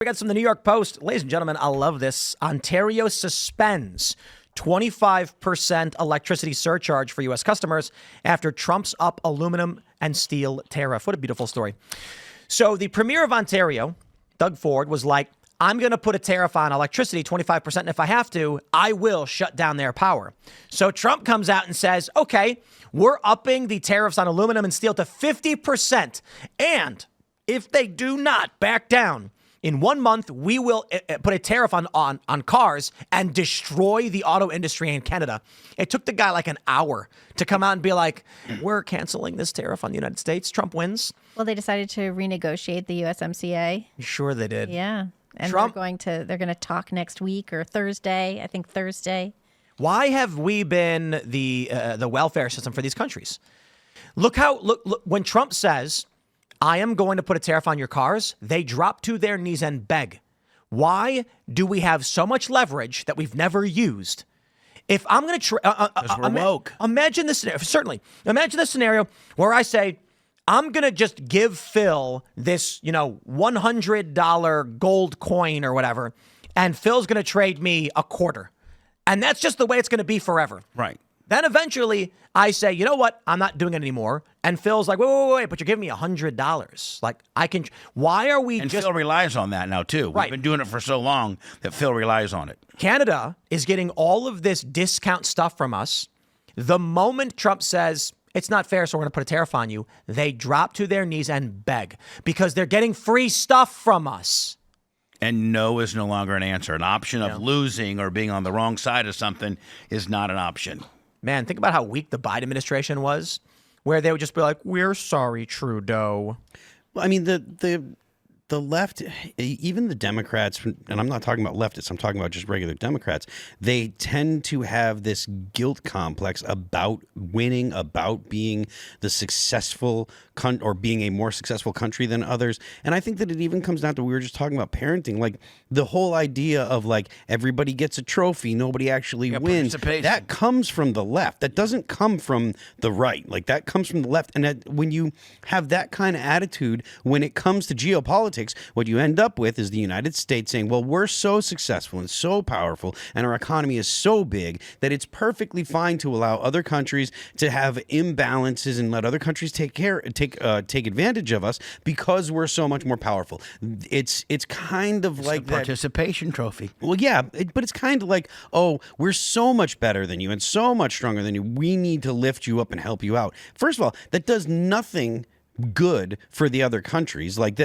We got from the New York Post. Ladies and gentlemen, I love this. Ontario suspends 25% electricity surcharge for U.S. customers after Trump's up aluminum and steel tariff. What a beautiful story. So the Premier of Ontario, Doug Ford, was like, I'm going to put a tariff on electricity, 25%. And if I have to, I will shut down their power. So Trump comes out and says, OK, we're upping the tariffs on aluminum and steel to 50%. And if they do not back down, in 1 month, we will put a tariff on cars and destroy the auto industry in Canada. It took the guy like an hour to come out and be like, we're canceling this tariff on the United States. Trump wins. Well, they decided to renegotiate the USMCA. Sure they did. Yeah. And they're going to talk next week or Thursday. I think Thursday. Why have we been the welfare system for these countries? Look when Trump says, I am going to put a tariff on your cars, they drop to their knees and beg. Why do we have so much leverage that we've never used? If I'm going to imagine this scenario, certainly imagine this scenario where I say, I'm going to just give Phil this, $100 gold coin or whatever, and Phil's going to trade me a quarter. And that's just the way it's going to be forever. Right. Then eventually I say, you know what? I'm not doing it anymore. And Phil's like, wait, but you're giving me $100. Like, why are we and Phil relies on that now, too. Right. We've been doing it for so long that Phil relies on it. Canada is getting all of this discount stuff from us. The moment Trump says, it's not fair, so we're going to put a tariff on you, they drop to their knees and beg because they're getting free stuff from us. And no is no longer an answer. An option of losing or being on the wrong side of something is not an option. Man, think about how weak the Biden administration was, where they would just be like, we're sorry, Trudeau. Well, I mean, the left, even the Democrats, and I'm not talking about leftists, I'm talking about just regular Democrats, they tend to have this guilt complex about winning, about being the successful or being a more successful country than others. And I think that it even comes down to, we were just talking about parenting, like the whole idea of like everybody gets a trophy, nobody actually wins. That comes from the left. That doesn't come from the right. Like that comes from the left. And when you have that kind of attitude, when it comes to geopolitics, what you end up with is the United States saying, well, we're so successful and so powerful and our economy is so big that it's perfectly fine to allow other countries to have imbalances and let other countries take advantage of us because we're so much more powerful. It's kind of like the participation trophy. Well, yeah, but it's kind of like, oh, we're so much better than you and so much stronger than you. We need to lift you up and help you out. First of all, that does nothing good for the other countries, like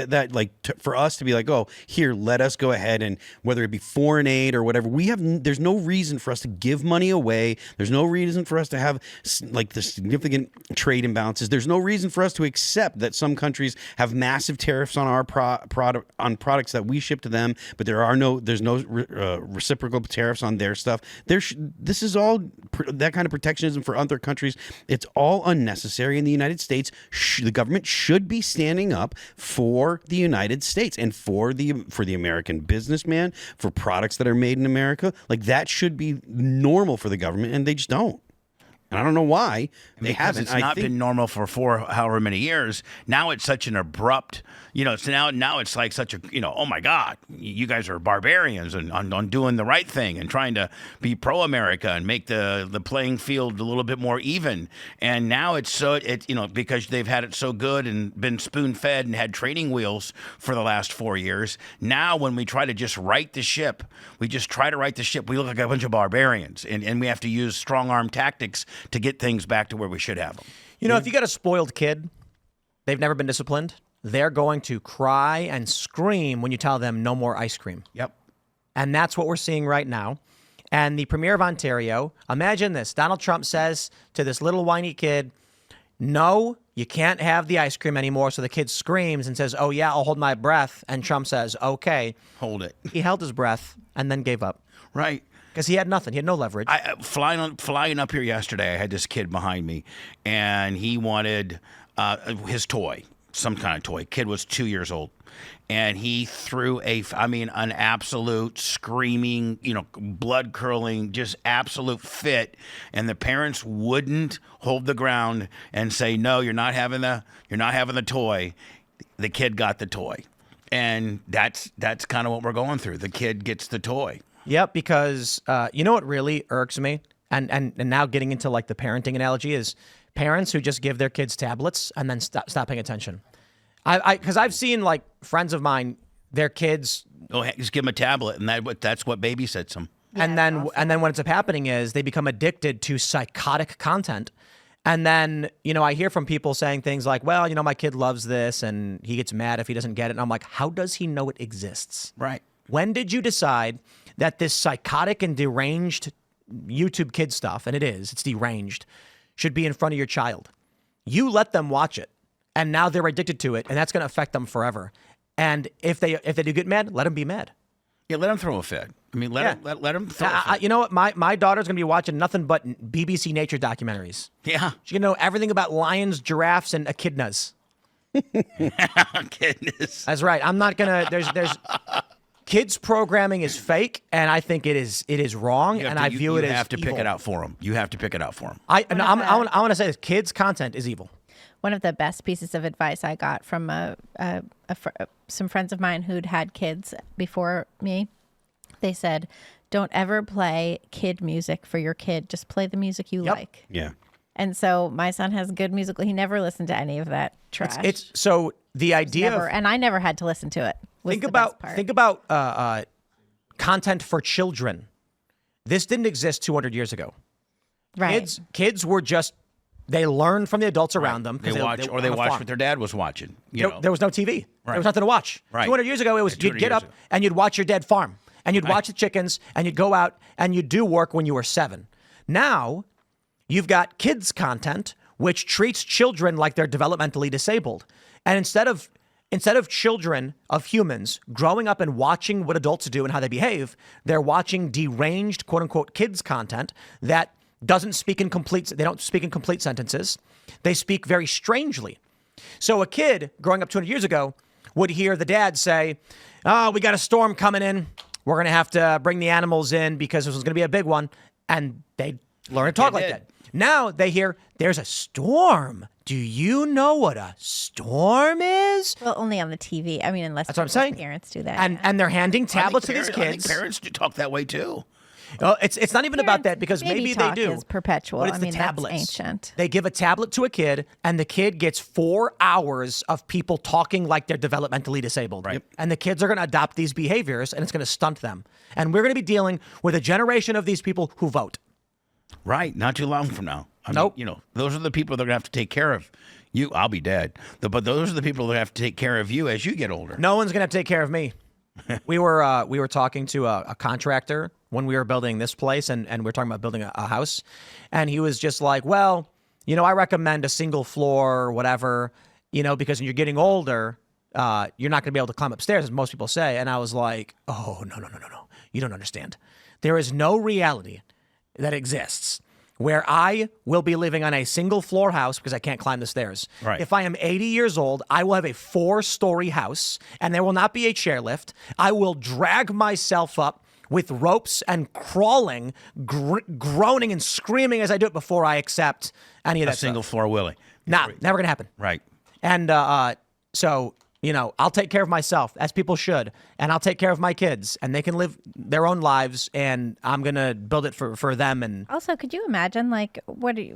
for us to be like, oh, here, let us go ahead, and whether it be foreign aid or whatever, there's no reason for us to give money away. There's no reason for us to have like the significant trade imbalances. There's no reason for us to accept that some countries have massive tariffs on our products that we ship to them, but there's no reciprocal tariffs on their stuff. This is all that kind of protectionism for other countries. It's all unnecessary. In the United States, the government should be standing up for the United States and for the American businessman, for products that are made in America. Like that should be normal for the government, and they just don't. And I don't know why they haven't. It's not been normal for however many years. Now it's such an abrupt, so now it's like such a, oh my God, you guys are barbarians and on doing the right thing and trying to be pro-America and make the playing field a little bit more even. And now it's because they've had it so good and been spoon-fed and had training wheels for the last 4 years. Now when we try to just right the ship, we look like a bunch of barbarians and we have to use strong-arm tactics to get things back to where we should have them. If you got a spoiled kid, they've never been disciplined, they're going to cry and scream when you tell them no more ice cream. Yep. And that's what we're seeing right now. And the Premier of Ontario, imagine this. Donald Trump says to this little whiny kid, no, you can't have the ice cream anymore. So the kid screams and says, oh, yeah, I'll hold my breath. And Trump says, okay. Hold it. He held his breath and then gave up. Right. Because he had nothing. He had no leverage. Flying up here yesterday, I had this kid behind me, and he wanted his toy, some kind of toy. Kid was 2 years old. And he threw an absolute screaming, blood curling, just absolute fit. And the parents wouldn't hold the ground and say, no, you're not having the toy. The kid got the toy. And that's kind of what we're going through. The kid gets the toy. Yep, because you know what really irks me, and now getting into like the parenting analogy is parents who just give their kids tablets and then stop paying attention. Because I've seen like friends of mine, their kids. Oh, just give them a tablet, and that's what babysits them. And then what ends up happening is they become addicted to psychotic content. And then, I hear from people saying things like, well, my kid loves this and he gets mad if he doesn't get it. And I'm like, how does he know it exists? Right. When did you decide that this psychotic and deranged YouTube kid stuff, and it's deranged, should be in front of your child? You let them watch it, and now they're addicted to it, and that's going to affect them forever. And if they do get mad, let them be mad. Yeah, let them throw a fit. I mean, let them throw a fit. You know what? My daughter's going to be watching nothing but BBC nature documentaries. Yeah. She's going to know everything about lions, giraffes, and echidnas. Goodness. That's right. I'm not going to... There's kids programming is fake, and I think it is wrong, and I view it as You have to evil. pick it out for them. You have to pick it out for them. I want to say this. Kids' content is evil. One of the best pieces of advice I got from some friends of mine who'd had kids before me, they said, don't ever play kid music for your kid. Just play the music you like. Yeah. And so my son has good music. He never listened to any of that trash. It's so the idea never, and I never had to listen to it. think about content for children. This didn't exist 200 years ago. Right. Kids were just, they learned from the adults around them. They watched what their dad was watching. There was no TV. Right. There was nothing to watch. Right. 200 years ago, it was you'd 200 get years up ago. and you'd watch your dad farm. And you'd watch the chickens and you'd go out and you'd do work when you were 7. Now, you've got kids content, which treats children like they're developmentally disabled. And instead of children, of humans, growing up and watching what adults do and how they behave, they're watching deranged, quote unquote, kids content that they don't speak in complete sentences. They speak very strangely. So a kid growing up 200 years ago would hear the dad say, oh, we got a storm coming in. We're going to have to bring the animals in because this was going to be a big one. And they learn to talk like that. Now they hear, there's a storm. Do you know what a storm is? Well, only on the TV. I mean, unless That's what I'm saying. Parents do that. And they're handing tablets to these I think kids. parents do talk that way too. Oh, it's not even about that because Baby maybe they talk do. is perpetual. But it's I the mean, that's tablets. ancient. They give a tablet to a kid, and the kid gets 4 hours of people talking like they're developmentally disabled. Right. And the kids are going to adopt these behaviors, and it's going to stunt them. And we're going to be dealing with a generation of these people who vote. Right. Not too long from now. Nope. Those are the people that are going to have to take care of you. I'll be dead. But those are the people that have to take care of you as you get older. No one's going to have to take care of me. We were talking to a contractor when we were building this place, and we were talking about building a house, and he was just like, well, I recommend a single floor or whatever, because when you're getting older, you're not going to be able to climb upstairs, as most people say. And I was like, oh, no. You don't understand. There is no reality that exists where I will be living on a single floor house because I can't climb the stairs. Right. If I am 80 years old, I will have a 4-story house and there will not be a chairlift. I will drag myself up with ropes and crawling, groaning and screaming as I do it before I accept any of that A single stuff. floor Willie. Nah, never gonna happen. Right. And so, I'll take care of myself, as people should, and I'll take care of my kids, and they can live their own lives, and I'm going to build it for them. And Also, could you imagine, like,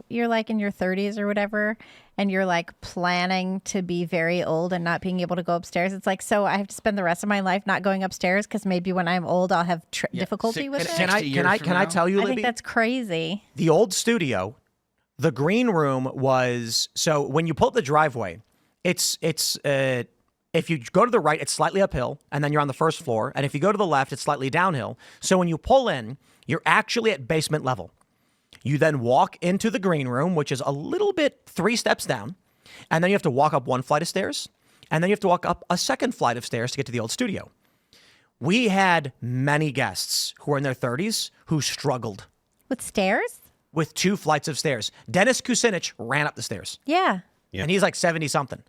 you're like in your 30s or whatever, and you're like planning to be very old and not being able to go upstairs? It's like, so I have to spend the rest of my life not going upstairs because maybe when I'm old I'll have difficulty with it. Can 60 years from I now? tell you, I Libby? think that's crazy. The old studio, the green room was, so when you pull up the driveway, it's if you go to the right, it's slightly uphill, and then you're on the first floor. And if you go to the left, it's slightly downhill. So when you pull in, you're actually at basement level. You then walk into the green room, which is a little bit 3 steps down. And then you have to walk up 1 flight of stairs. And then you have to walk up a 2nd flight of stairs to get to the old studio. We had many guests who were in their 30s who struggled With stairs? with 2 flights of stairs. Dennis Kucinich ran up the stairs. Yeah. And he's like 70-something.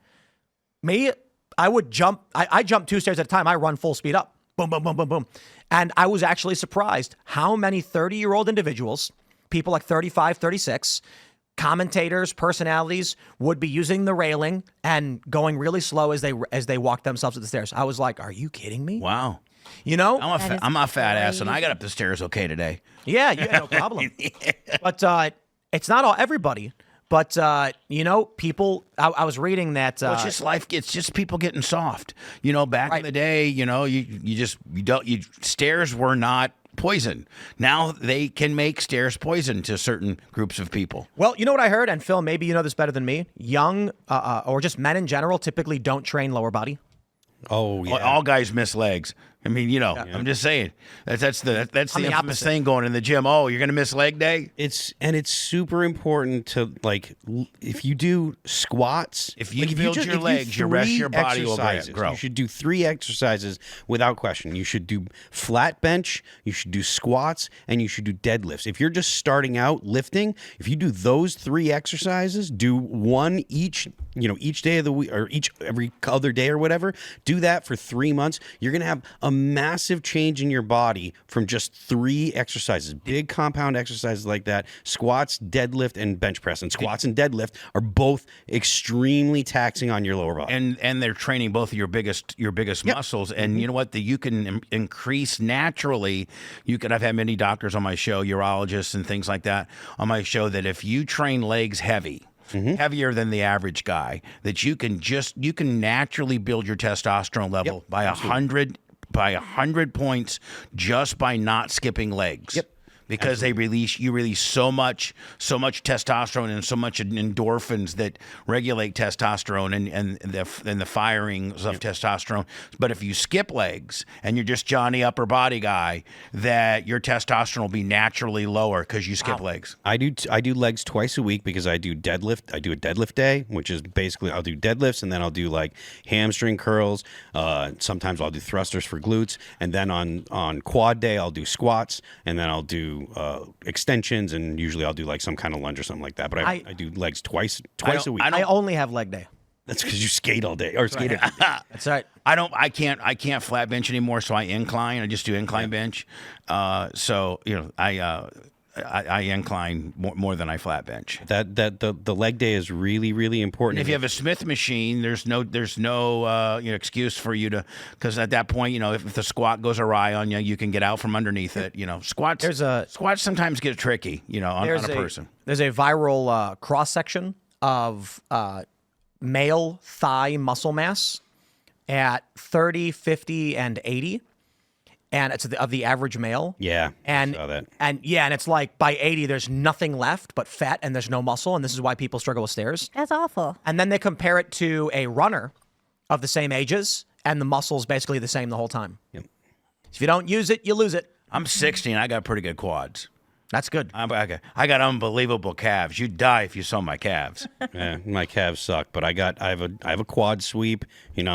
Me, I would jump. I jump 2 stairs at a time. I run full speed up. Boom, boom, boom, boom, boom. And I was actually surprised how many 30-year-old individuals, people like 35, 36, commentators, personalities would be using the railing and going really slow as they walk themselves up the stairs. I was like, "Are you kidding me?" Wow. You know? I'm a fat ass, and I got up the stairs okay today. Yeah, you had no problem. But it's not all everybody. But people. I was reading that. Well, it's just life. It's just people getting soft. Back in the day, you stairs were not poison. Now they can make stairs poison to certain groups of people. Well, you know what I heard, and Phil, maybe you know this better than me. Young or just men in general typically don't train lower body. Oh yeah. All guys miss legs. I mean, I'm just saying that's the infamous opposite. thing going in the gym. Oh, you're gonna miss leg day. It's super important to if you do squats, If you build your legs, your rest of your body will grow. You should do 3 exercises without question. You should do flat bench, you should do squats, and you should do deadlifts. If you're just starting out lifting, if you do those 3 exercises, do one each day of the week or every other day or whatever. Do that for 3 months. You're gonna have a massive change in your body from just 3 exercises, big compound exercises like that. Squats, deadlift, and bench press. And squats and deadlift are both extremely taxing on your lower body. And they're training both of your biggest muscles. And you know what? You can increase naturally. I've had many doctors on my show, urologists and things like that on my show, that if you train legs heavy, heavier than the average guy, that you can naturally build your testosterone level by 100 points just by not skipping legs. Yep. Because you release so much testosterone and so much endorphins that regulate testosterone and the firings of testosterone. But if you skip legs and you're just Johnny upper body guy, that your testosterone will be naturally lower because you skip legs. I do legs twice a week because I do deadlift. I do a deadlift day, which is basically I'll do deadlifts and then I'll do like hamstring curls. Sometimes I'll do thrusters for glutes, and then on quad day I'll do squats, and then I'll do extensions, and usually I'll do like some kind of lunge or something like that. But I do legs twice a week. I only have leg day. That's because you skate all day or skate every day. That's right. I can't flat bench anymore, so I incline. I just do incline bench. I incline more than I flat bench. The leg day is really, really important. And if you have a Smith machine, there's no excuse for you to, because at that point, if the squat goes awry on you, you can get out from underneath it. Squats sometimes get tricky, on a person. There's a viral cross section of male thigh muscle mass at 30, 50, and 80. And it's of the average male. Yeah, and I saw that. And it's like by 80, there's nothing left but fat, and there's no muscle, and this is why people struggle with stairs. That's awful. And then they compare it to a runner of the same ages, and the muscle's basically the same the whole time. Yep. If you don't use it, you lose it. I'm 60 and I got pretty good quads. That's good. I got unbelievable calves. You'd die if you saw my calves. Yeah, my calves suck, but I have a quad sweep. And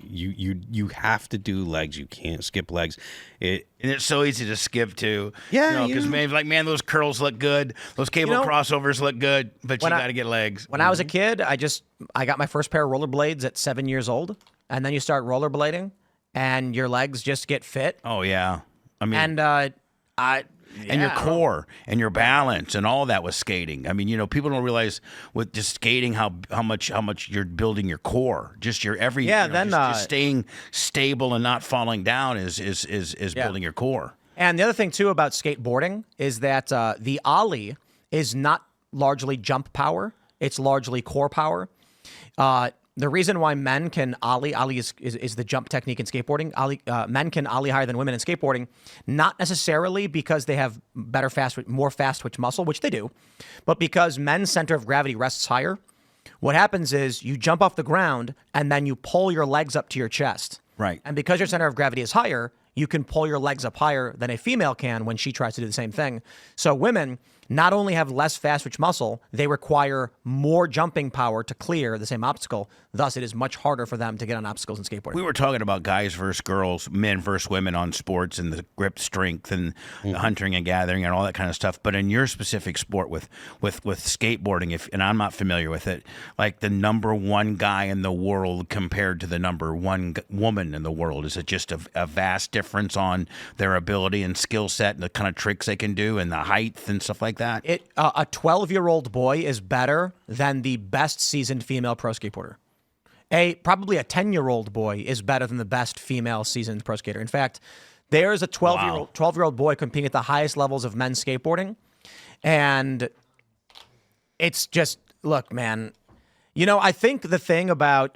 you have to do legs. You can't skip legs. And it's so easy to skip too. Yeah, because man, those curls look good. Those cable crossovers look good, but you got to get legs. When I was a kid, I got my first pair of rollerblades at 7 years old, and then you start rollerblading, and your legs just get fit. Oh yeah. I mean, and your core and your balance and all that with skating. I mean, people don't realize with just skating how much you're building your core. Just your just staying stable and not falling down is building your core. And the other thing too about skateboarding is that the ollie is not largely jump power; it's largely core power. The reason why men can ollie is the jump technique in skateboarding. Men can ollie higher than women in skateboarding, not necessarily because they have more fast twitch muscle, which they do, but because men's center of gravity rests higher. What happens is you jump off the ground and then you pull your legs up to your chest. Right. And because your center of gravity is higher, you can pull your legs up higher than a female can when she tries to do the same thing. So women not only have less fast twitch muscle, they require more jumping power to clear the same obstacle. Thus, it is much harder for them to get on obstacles in skateboarding. We were talking about guys versus girls, men versus women on sports and the grip strength and the hunting and gathering and all that kind of stuff. But in your specific sport with skateboarding, and I'm not familiar with it, like the number one guy in the world compared to the number one woman in the world, is it just a vast difference on their ability and skill set and the kind of tricks they can do and the height and stuff like that? that? A 12-year-old boy is better than the best seasoned female pro skateboarder. Probably a 10-year-old boy is better than the best female seasoned pro skater. In fact, there's a 12-year-old boy competing at the highest levels of men's skateboarding, and it's just, look, man. I think the thing about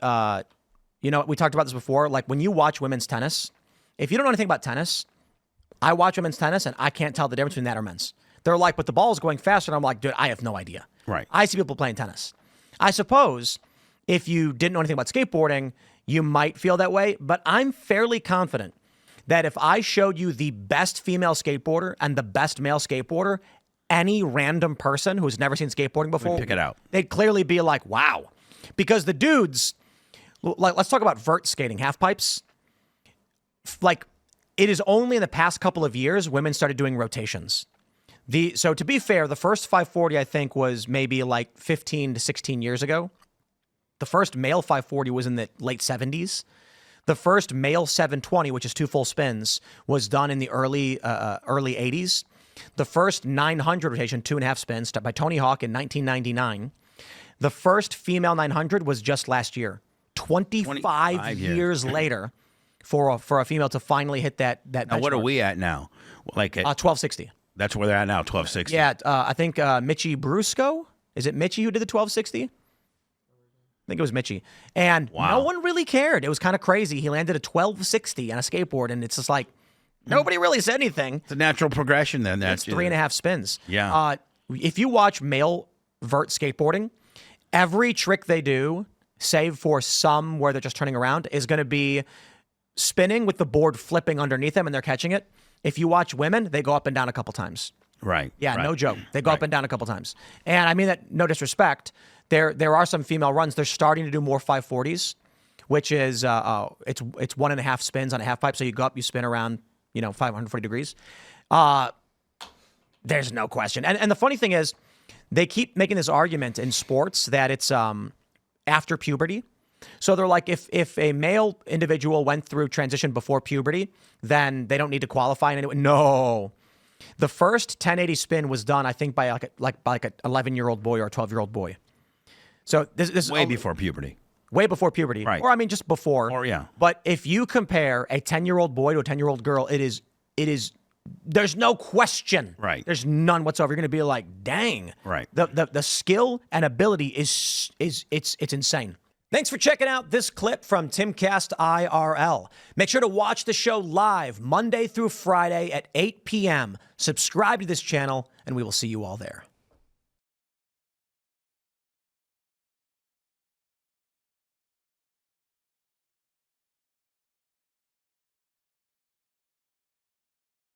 we talked about this before. Like when you watch women's tennis, if you don't know anything about tennis, I watch women's tennis and I can't tell the difference between that or men's. They're like, but the ball's going faster, and I'm like, dude, I have no idea. Right. I see people playing tennis. I suppose if you didn't know anything about skateboarding, you might feel that way, but I'm fairly confident that if I showed you the best female skateboarder and the best male skateboarder, any random person who's never seen skateboarding before, pick it out. They'd clearly be like, wow. Because the dudes, like, let's talk about vert skating, half pipes. Like, it is only in the past couple of years women started doing rotations. So to be fair, the first 540, I think, was maybe like 15 to 16 years ago. The first male 540 was in the late 70s. The first male 720, which is 2 full spins, was done in the early 80s. The first 900 rotation, 2.5 spins, by Tony Hawk in 1999. The first female 900 was just last year. 25 years later for a female to finally hit that benchmark. Now, what are we at now? Like at 1260. That's where they're at now, 1260. Yeah, I think Mitchie Brusco. Is it Mitchie who did the 1260? I think it was Mitchie. And no one really cared. It was kind of crazy. He landed a 1260 on a skateboard, and it's just like, nobody really said anything. It's a natural progression then. It's 3.5 spins. Yeah. If you watch male vert skateboarding, every trick they do, save for some where they're just turning around, is going to be spinning with the board flipping underneath them and they're catching it. If you watch women, they go up and down a couple times. Right. Yeah, right. no joke. They go up and down a couple times. And I mean that no disrespect. There are some female runs. They're starting to do more 540s, which is it's 1.5 spins on a half pipe. So you go up, you spin around, 540 degrees. There's no question. And the funny thing is, they keep making this argument in sports that it's after puberty. So they're like, if a male individual went through transition before puberty, then they don't need to qualify in any way. No. The first 1080 spin was done, I think, by an 11-year-old boy or a 12-year-old boy. So this is way before puberty. Way before puberty. Right. Or I mean just before. Or yeah. But if you compare a 10-year-old boy to a 10-year-old girl, it is there's no question. Right. There's none whatsoever. You're going to be like, dang. Right. The skill and ability is it's insane. Thanks for checking out this clip from Timcast IRL. Make sure to watch the show live Monday through Friday at 8 p.m. Subscribe to this channel, and we will see you all there.